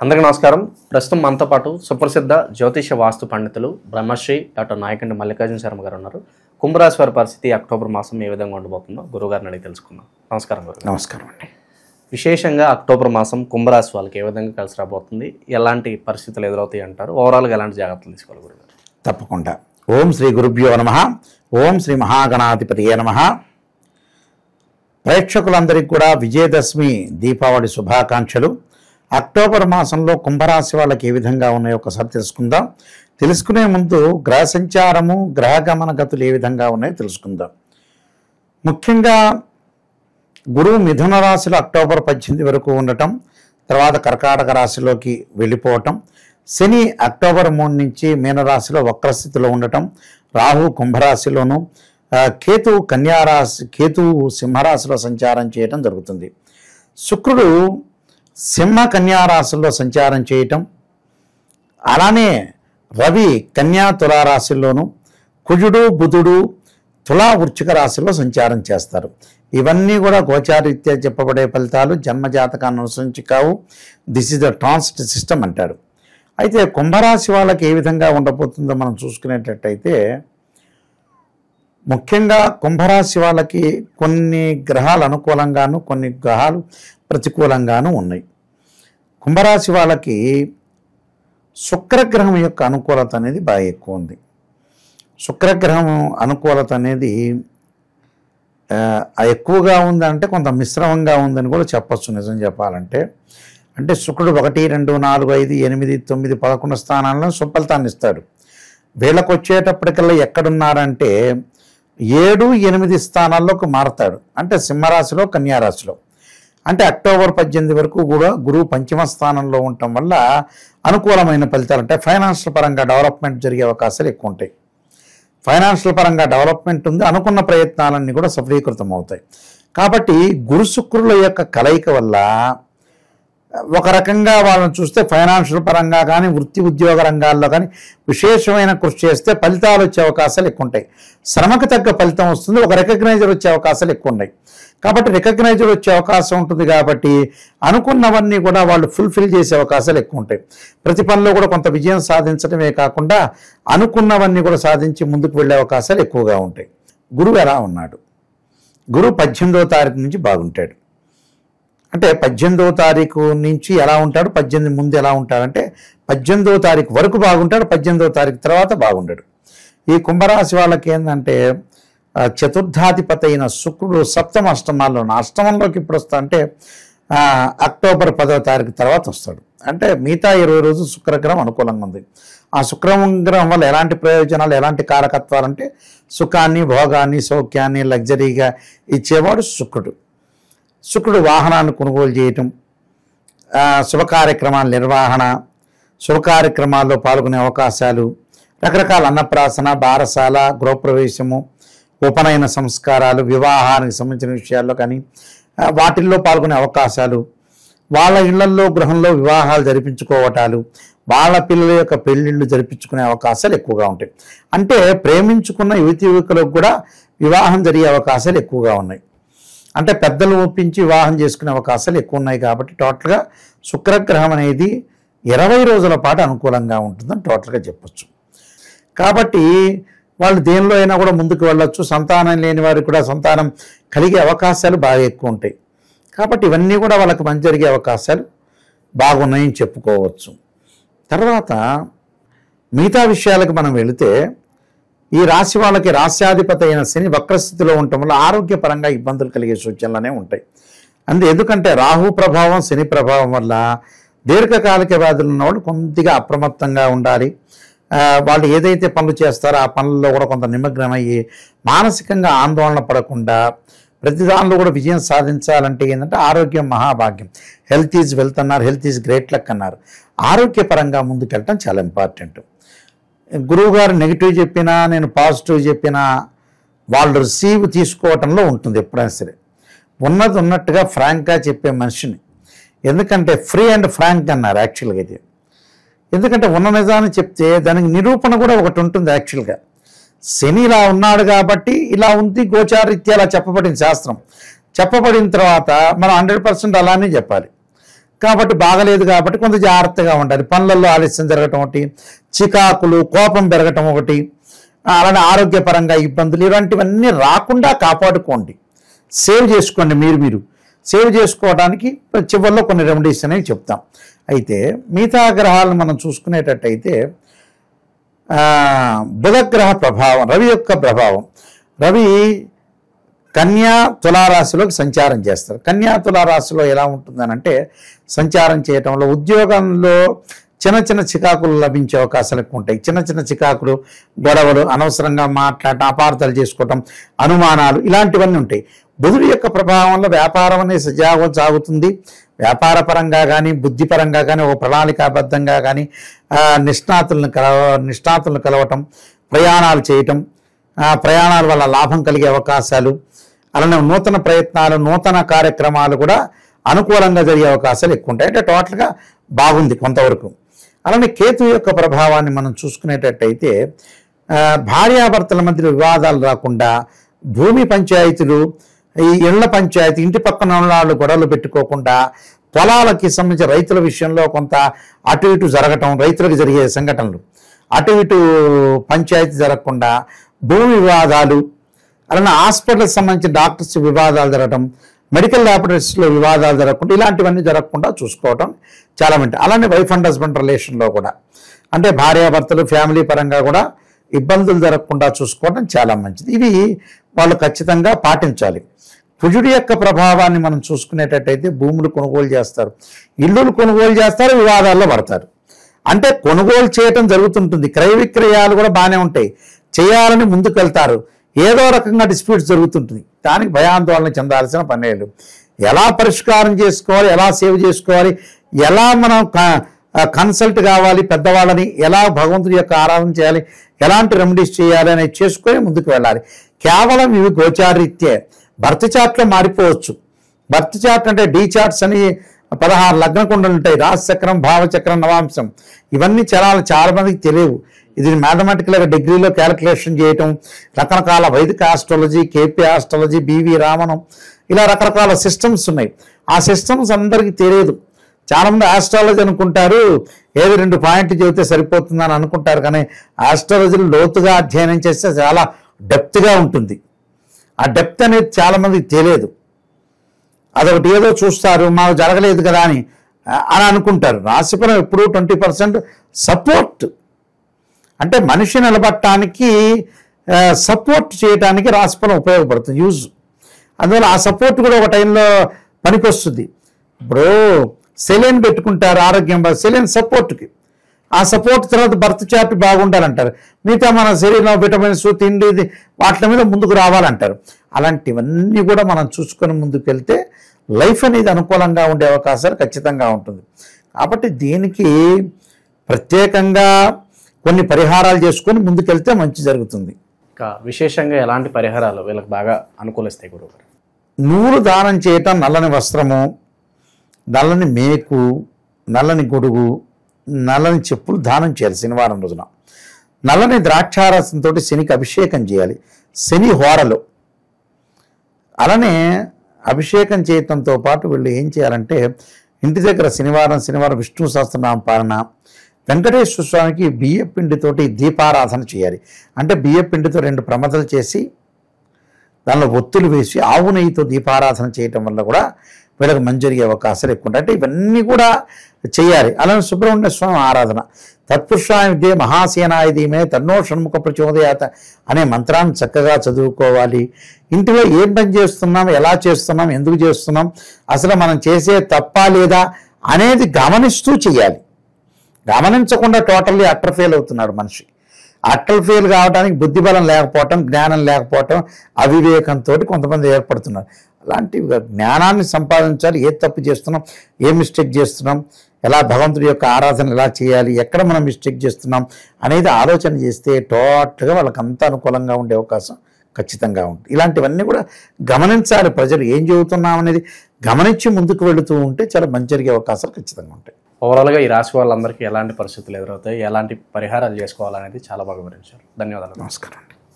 అందరికీ నమస్కారం. ప్రస్తుతం మనతో పాటు సుప్రసిద్ధ జ్యోతిష వాస్తు పండితులు బ్రహ్మశ్రీ డాక్టర్ నాయకండి మల్లికార్జున శర్మ గారు ఉన్నారు. కుంభరాశి వారి పరిస్థితి అక్టోబర్ మాసం ఏ విధంగా ఉండబోతుందో గురుగారిని అడిగి తెలుసుకుందాం. నమస్కారం గురు. నమస్కారం అండి. విశేషంగా అక్టోబర్ మాసం కుంభరాశి వాళ్ళకి ఏ విధంగా కలిసి రాబోతుంది, ఎలాంటి పరిస్థితులు ఎదురవుతాయి అంటారు, ఓవరాల్గా ఎలాంటి జాగ్రత్తలు తీసుకోవాలి గురుగారు? తప్పకుండా. ఓం శ్రీ గురుభ్యో నమః. ఓం శ్రీ మహాగణాధిపతియే నమః. ప్రేక్షకులందరికీ కూడా విజయదశమి దీపావళి శుభాకాంక్షలు. అక్టోబర్ మాసంలో కుంభరాశి వాళ్ళకి ఏ విధంగా ఉన్నాయో ఒకసారి తెలుసుకుందాం. తెలుసుకునే ముందు గ్రహ సంచారము, గ్రహ గమన గతులు ఏ విధంగా ఉన్నాయో తెలుసుకుందాం. ముఖ్యంగా గురువు మిథున రాశిలో అక్టోబర్ 18 వరకు ఉండటం, తర్వాత కర్కాటక రాశిలోకి వెళ్ళిపోవటం, శని అక్టోబర్ 3 నుంచి మీనరాశిలో వక్రస్థితిలో ఉండటం, రాహు కుంభరాశిలోను, కేతువు సింహరాశిలో సంచారం చేయటం జరుగుతుంది. శుక్రుడు సింహ కన్యారాశుల్లో సంచారం చేయటం, అలానే రవి కన్యా తులారాశిల్లోను, కుజుడు బుధుడు తులా వృశ్చిక రాశిలో సంచారం చేస్తారు. ఇవన్నీ కూడా గోచారీత్యా చెప్పబడే ఫలితాలు, జన్మజాతకాన్ని అనుసరించి కావు. This is the transit system అంటారు. అయితే కుంభరాశి వాళ్ళకి ఏ విధంగా ఉండబోతుందో మనం చూసుకునేటట్టయితే, ముఖ్యంగా కుంభరాశి వాళ్ళకి కొన్ని గ్రహాలు అనుకూలంగాను, కొన్ని గ్రహాలు ప్రతికూలంగాను ఉన్నాయి. కుంభరాశి వాళ్ళకి శుక్రగ్రహం యొక్క అనుకూలత అనేది బాగా ఎక్కువ ఉంది. శుక్రగ్రహం అనుకూలత అనేది ఎక్కువగా ఉందంటే కొంత మిశ్రమంగా ఉందని కూడా చెప్పచ్చు. నిజం చెప్పాలంటే, అంటే శుక్రుడు 1, 2, 4, 5, 8, 9, 11 స్థానాలను సుఫలితాన్ని ఇస్తాడు. వీళ్ళకి వచ్చేటప్పటికల్లా ఎక్కడున్నారంటే 7, 8 స్థానాల్లోకి మారతాడు. అంటే సింహరాశిలో, కన్యారాశిలో. అంటే అక్టోబర్ 18 వరకు కూడా గురువు పంచమ స్థానంలో ఉండటం వల్ల అనుకూలమైన ఫలితాలు అంటే ఫైనాన్షియల్ పరంగా డెవలప్మెంట్ జరిగే అవకాశాలు ఎక్కువ ఉంటాయి. ఫైనాన్షియల్ పరంగా డెవలప్మెంట్ ఉంది, అనుకున్న ప్రయత్నాలన్నీ కూడా సఫలీకృతం అవుతాయి. కాబట్టి గురు శుక్రుల యొక్క కలయిక వల్ల ఒక రకంగా వాళ్ళని చూస్తే ఫైనాన్షియల్ పరంగా కానీ, వృత్తి ఉద్యోగ రంగాల్లో కానీ విశేషమైన కృషి చేస్తే ఫలితాలు వచ్చే అవకాశాలు ఎక్కువ ఉంటాయి. శ్రమకు తగ్గ ఫలితం వస్తుంది, ఒక రికగ్నైజర్ వచ్చే అవకాశాలు ఎక్కువ ఉన్నాయి. కాబట్టి రికగ్నైజర్ వచ్చే అవకాశం ఉంటుంది. కాబట్టి అనుకున్నవన్నీ కూడా వాళ్ళు ఫుల్ఫిల్ చేసే అవకాశాలు ఎక్కువ ఉంటాయి. ప్రతి పనిలో కూడా కొంత విజయం సాధించడమే కాకుండా అనుకున్నవన్నీ కూడా సాధించి ముందుకు వెళ్ళే అవకాశాలు ఎక్కువగా ఉంటాయి. గురువు ఎలా ఉన్నాడు? గురువు 18వ తారీఖు నుంచి బాగుంటాడు. అంటే 18వ తారీఖు నుంచి ఎలా ఉంటాడు, 18 ముందు ఎలా ఉంటాడంటే 18వ తారీఖు వరకు బాగుంటాడు, 18వ తారీఖు తర్వాత బాగుంటాడు. ఈ కుంభరాశి వాళ్ళకి ఏంటంటే చతుర్థాధిపతి అయిన శుక్రుడు సప్తమ అష్టమాల్లోను, అష్టమంలోకి ఇప్పుడు వస్తా అంటే అక్టోబర్ 10వ తారీఖు తర్వాత వస్తాడు. అంటే మిగతా 20 రోజులు శుక్రగ్రహం అనుకూలంగా ఉంది. ఆ శుక్రగ్రహం వల్ల ఎలాంటి ప్రయోజనాలు, ఎలాంటి కారకత్వాలు అంటే సుఖాన్ని, భోగాన్ని, సౌఖ్యాన్ని, లగ్జరీగా ఇచ్చేవాడు శుక్రుడు. శుక్రుడు వాహనాన్ని కొనుగోలు చేయటం, శుభ కార్యక్రమాల నిర్వహణ, శుభ కార్యక్రమాల్లో పాల్గొనే అవకాశాలు, రకరకాల అన్నప్రాసన, బారసాల, గృహప్రవేశము, ఉపనయన సంస్కారాలు, వివాహానికి సంబంధించిన విషయాల్లో కానీ వాటిల్లో పాల్గొనే అవకాశాలు, వాళ్ళ ఇళ్లల్లో గృహంలో వివాహాలు జరిపించుకోవటాలు, వాళ్ళ పిల్లల యొక్క పెళ్లిళ్ళు జరిపించుకునే అవకాశాలు ఎక్కువగా ఉంటాయి. అంటే ప్రేమించుకున్న యువకులకు కూడా వివాహం జరిగే అవకాశాలు ఎక్కువగా ఉన్నాయి. అంటే పెద్దలు ఒప్పించి వివాహం చేసుకునే అవకాశాలు ఎక్కువ ఉన్నాయి. కాబట్టి టోటల్గా శుక్రగ్రహం అనేది 20 రోజుల పాటు అనుకూలంగా ఉంటుందని టోటల్గా చెప్పచ్చు. కాబట్టి వాళ్ళు దేనిలో అయినా కూడా ముందుకు వెళ్ళొచ్చు. సంతానం లేని వారికి కూడా సంతానం కలిగే అవకాశాలు బాగా ఎక్కువ ఉంటాయి. కాబట్టి ఇవన్నీ కూడా వాళ్ళకి మంచి జరిగే అవకాశాలు బాగున్నాయని చెప్పుకోవచ్చు. తర్వాత మిగతా విషయాలకు మనం వెళితే, ఈ రాశి వాళ్ళకి రాశ్యాధిపతి అయిన శని వక్రస్థితిలో ఉండటం వల్ల ఆరోగ్యపరంగా ఇబ్బందులు కలిగే సూచనలనే ఉంటాయి. ఎందుకంటే రాహు ప్రభావం, శని ప్రభావం వల్ల దీర్ఘకాలిక వ్యాధులు ఉన్నవాళ్ళు కొద్దిగా అప్రమత్తంగా ఉండాలి. వాళ్ళు ఏదైతే పనులు చేస్తారో ఆ పనుల్లో కూడా కొంత నిమగ్నమయ్యి మానసికంగా ఆందోళన పడకుండా ప్రతి దానిలో కూడా విజయం సాధించాలంటే ఏంటంటే ఆరోగ్యం మహాభాగ్యం. హెల్త్ ఈజ్ వెల్త్ అన్నారు, హెల్త్ ఈజ్ గ్రేట్ లక్ అన్నారు. ఆరోగ్యపరంగా ముందుకెళ్ళటం చాలా ఇంపార్టెంట్. గురువు గారు నెగిటివ్ చెప్పినా, నేను పాజిటివ్ చెప్పినా వాళ్ళు రిసీవ్ తీసుకోవటంలో ఉంటుంది ఎప్పుడైనా సరే. ఉన్నది ఉన్నట్టుగా ఫ్రాంక్గా చెప్పే మనిషిని, ఎందుకంటే ఫ్రీ అండ్ ఫ్రాంక్ అన్నారు యాక్చువల్గా ఇది. ఎందుకంటే ఉన్న నిజాన్ని చెప్తే దానికి నిరూపణ కూడా ఒకటి ఉంటుంది. యాక్చువల్గా శని ఇలా ఉన్నాడు కాబట్టి ఇలా ఉంది, గోచారీత్యా అలా చెప్పబడింది శాస్త్రం. చెప్పబడిన తర్వాత మనం 100% అలానే చెప్పాలి. కాబట్టి బాగలేదు కాబట్టి కొంత జాగ్రత్తగా ఉండాలి. పనులలో ఆలస్యం జరగటం ఒకటి, చికాకులు, కోపం పెరగటం ఒకటి, అలానే ఆరోగ్యపరంగా ఇబ్బందులు ఇలాంటివన్నీ రాకుండా కాపాడుకోండి. సేవ్ చేసుకోండి. మీరు సేవ్ చేసుకోవడానికి చివరిలో కొన్ని రెమెడీస్ అనేవి చెప్తాం. అయితే మిగతా గ్రహాలను మనం చూసుకునేటట్టయితే బుధగ్రహ ప్రభావం, రవి యొక్క ప్రభావం. రవి కన్యా తులారాశిలోకి సంచారం చేస్తారు. కన్యా తులారాశిలో ఎలా ఉంటుందనంటే సంచారం చేయటంలో ఉద్యోగంలో చిన్న చిన్న చికాకులు లభించే అవకాశాలు ఎక్కువ ఉంటాయి. చిన్న చిన్న చికాకులు, గొడవలు, అనవసరంగా మాట్లాడటం, అపార్థాలు చేసుకోవటం, అనుమానాలు ఇలాంటివన్నీ ఉంటాయి. బుధుడి యొక్క ప్రభావంలో వ్యాపారం అనేది సజావుగా సాగుతుంది. వ్యాపార పరంగా కానీ బుద్ధిపరంగా కానీ ఒక ప్రణాళికాబద్ధంగా కానీ నిష్ణాతులను కలవటం, ప్రయాణాలు చేయటం, ప్రయాణాల వల్ల లాభం కలిగే అవకాశాలు, అలానే నూతన ప్రయత్నాలు, నూతన కార్యక్రమాలు కూడా అనుకూలంగా జరిగే అవకాశాలు ఎక్కువ ఉంటాయి. అంటే టోటల్గా బాగుంది కొంతవరకు. అలానే కేతు యొక్క ప్రభావాన్ని మనం చూసుకునేటట్టయితే భార్యాభర్తల మధ్య వివాదాలు రాకుండా, భూమి పంచాయతీలు, ఈ ఇళ్ల పంచాయతీ, ఇంటి పక్కన వాళ్ళు గొడవలు పెట్టుకోకుండా, పొలాలకి సంబంధించి రైతుల విషయంలో కొంత అటు ఇటు జరగటం, రైతులకు జరిగే సంఘటనలు అటు ఇటు పంచాయతీ జరగకుండా, భూమి వివాదాలు, అలానే హాస్పిటల్కి సంబంధించి డాక్టర్స్ వివాదాలు జరగటం, మెడికల్ ల్యాబొరేటరీస్లో వివాదాలు జరగకుండా ఇలాంటివన్నీ జరగకుండా చూసుకోవటం చాలా మంచిది. అలానే వైఫ్ అండ్ హస్బెండ్ రిలేషన్లో కూడా అంటే భార్యాభర్తలు ఫ్యామిలీ పరంగా కూడా ఇబ్బందులు జరగకుండా చూసుకోవడం చాలా మంచిది. ఇవి వాళ్ళు ఖచ్చితంగా పాటించాలి. కుజుడి యొక్క ప్రభావాన్ని మనం చూసుకునేటట్టయితే భూములు కొనుగోలు చేస్తారు, ఇల్లులు కొనుగోలు చేస్తారు, వివాదాల్లో పడతారు. అంటే కొనుగోలు చేయటం జరుగుతుంటుంది, క్రయ విక్రయాలు కూడా బాగానే ఉంటాయి, చేయాలని ముందుకు వెళ్తారు, ఏదో రకంగా డిస్ప్యూట్స్ జరుగుతుంటుంది. దానికి భయాందోళన చెందాల్సిన పనేలు. ఎలా పరిష్కారం చేసుకోవాలి, ఎలా సేవ్ చేసుకోవాలి, ఎలా మనం కన్సల్ట్ కావాలి పెద్దవాళ్ళని, ఎలా భగవంతుడి యొక్క ఆరాధన చేయాలి, ఎలాంటి రెమెడీస్ చేయాలి అనేది చేసుకొని ముందుకు వెళ్ళాలి. కేవలం ఇవి గోచారీత్యే. బర్త్ చార్ట్లో మారిపోవచ్చు. బర్త్ చార్ట్ అంటే డీ చార్ట్స్ అని 16 లగ్న కుండలు ఉంటాయి. రాశిచక్రం, భావచక్రం, నవాంశం ఇవన్నీ చాలా మందికి తెలియవు. ఇది మ్యాథమెటికల్గా డిగ్రీలో క్యాలిక్యులేషన్ చేయటం, రకరకాల వైదిక astrology, KP astrology, BV Ramaram ఇలా రకరకాల సిస్టమ్స్ ఉన్నాయి. ఆ సిస్టమ్స్ అందరికీ తెలియదు. చాలామంది ఆస్ట్రాలజీ అనుకుంటారు, ఏది 2 పాయింట్లు చెబితే సరిపోతుందని అనుకుంటారు. కానీ ఆస్ట్రాలజీలో లోతుగా అధ్యయనం చేస్తే చాలా డెప్త్గా ఉంటుంది. ఆ డెప్త్ అనేది చాలామందికి తెలియదు. అదొకటి ఏదో చూస్తారు, మాకు జరగలేదు కదా అని అనుకుంటారు. రాశిఫలం ఎప్పుడూ 20% సపోర్ట్, అంటే మనిషి నిలబడటానికి సపోర్ట్ చేయడానికి రాశిఫలం ఉపయోగపడుతుంది, యూజ్. అందువల్ల ఆ సపోర్ట్ కూడా ఒక టైంలో పనికొస్తుంది. ఇప్పుడు సెలైన్ పెట్టుకుంటారు ఆరోగ్యం, సెలైన్ సపోర్ట్కి. ఆ సపోర్ట్ తర్వాత బర్త్ చార్ట్ బాగుండాలంటారు. మిగతా మన శరీరంలో విటమిన్స్, తిండి వాటి మీద ముందుకు రావాలంటారు. అలాంటివన్నీ కూడా మనం చూసుకొని ముందుకు వెళ్తే లైఫ్ అనేది అనుకూలంగా ఉండే అవకాశాలు ఖచ్చితంగా ఉంటుంది. కాబట్టి దీనికి ప్రత్యేకంగా కొన్ని పరిహారాలు చేసుకొని ముందుకెళ్తే మంచి జరుగుతుంది. ఇంకా విశేషంగా ఎలాంటి పరిహారాలు వీళ్ళకి బాగా అనుకూలిస్తాయి గురువుగారు? నువ్వులు దానం చేయటం, నల్లని వస్త్రము, నల్లని మేకు, నల్లని గొడుగు, నల్లని చెప్పులు దానం చేయాలి శనివారం రోజున. నల్లని ద్రాక్షారసంతో శనికి అభిషేకం చేయాలి శని హోరలో. అలానే అభిషేకం చేయటంతో పాటు వీళ్ళు ఏం చేయాలంటే ఇంటి దగ్గర శనివారం విష్ణు సహస్రనామ పాలన, వెంకటేశ్వర స్వామికి బియ్య పిండితోటి దీపారాధన చేయాలి. అంటే బియ్య పిండితో 2 ప్రమదలు చేసి దానిలో ఒత్తులు వేసి ఆవు నెయ్యితో దీపారాధన చేయటం వల్ల కూడా వీళ్ళకి మంచి జరిగే అవకాశాలు ఎక్కువ ఉంటాయి. అంటే ఇవన్నీ కూడా చేయాలి. అలానే సుబ్రహ్మణ్య స్వామి ఆరాధన, తత్పురుషాయ విద్యే మహాసేనాయ ధీమే తన్నో షణ్ముఖ ప్రచోదయాత అనే మంత్రాన్ని చక్కగా చదువుకోవాలి. ఇంటిలో ఏం పని చేస్తున్నాం, ఎలా చేస్తున్నాం, ఎందుకు చేస్తున్నాం, అసలు మనం చేసే తప్పా లేదా అనేది గమనిస్తూ చేయాలి. గమనించకుండా టోటల్లీ అట్టర్ ఫెయిల్ అవుతున్నాడు మనిషి. అట్టర్ ఫెయిల్ కావడానికి బుద్ధిబలం లేకపోవటం, జ్ఞానం లేకపోవటం, అవివేకంతో కొంతమంది ఏర్పడుతున్నారు. అలాంటి జ్ఞానాన్ని సంపాదించాలి. ఏ తప్పు చేస్తున్నాం, ఏ మిస్టేక్ చేస్తున్నాం, ఎలా భగవంతుడి యొక్క ఆరాధన ఎలా చేయాలి, ఎక్కడ మనం మిస్టేక్ చేస్తున్నాం అనేది ఆలోచన చేస్తే టోటల్గా వాళ్ళకి అంత అనుకూలంగా ఉండే అవకాశం ఖచ్చితంగా ఉంటుంది. ఇలాంటివన్నీ కూడా గమనించాలి. ప్రజలు ఏం చెబుతున్నాం అనేది గమనించి ముందుకు వెళుతూ ఉంటే చాలా మంచి జరిగే అవకాశాలు ఖచ్చితంగా ఉంటాయి. ఓవరాల్గా ఈ రాశి వాళ్ళందరికీ ఎలాంటి పరిస్థితులు ఎదురవుతాయి, ఎలాంటి పరిహారాలు చేసుకోవాలనేది చాలా బాగా వివరించారు. ధన్యవాదాలు. నమస్కారం.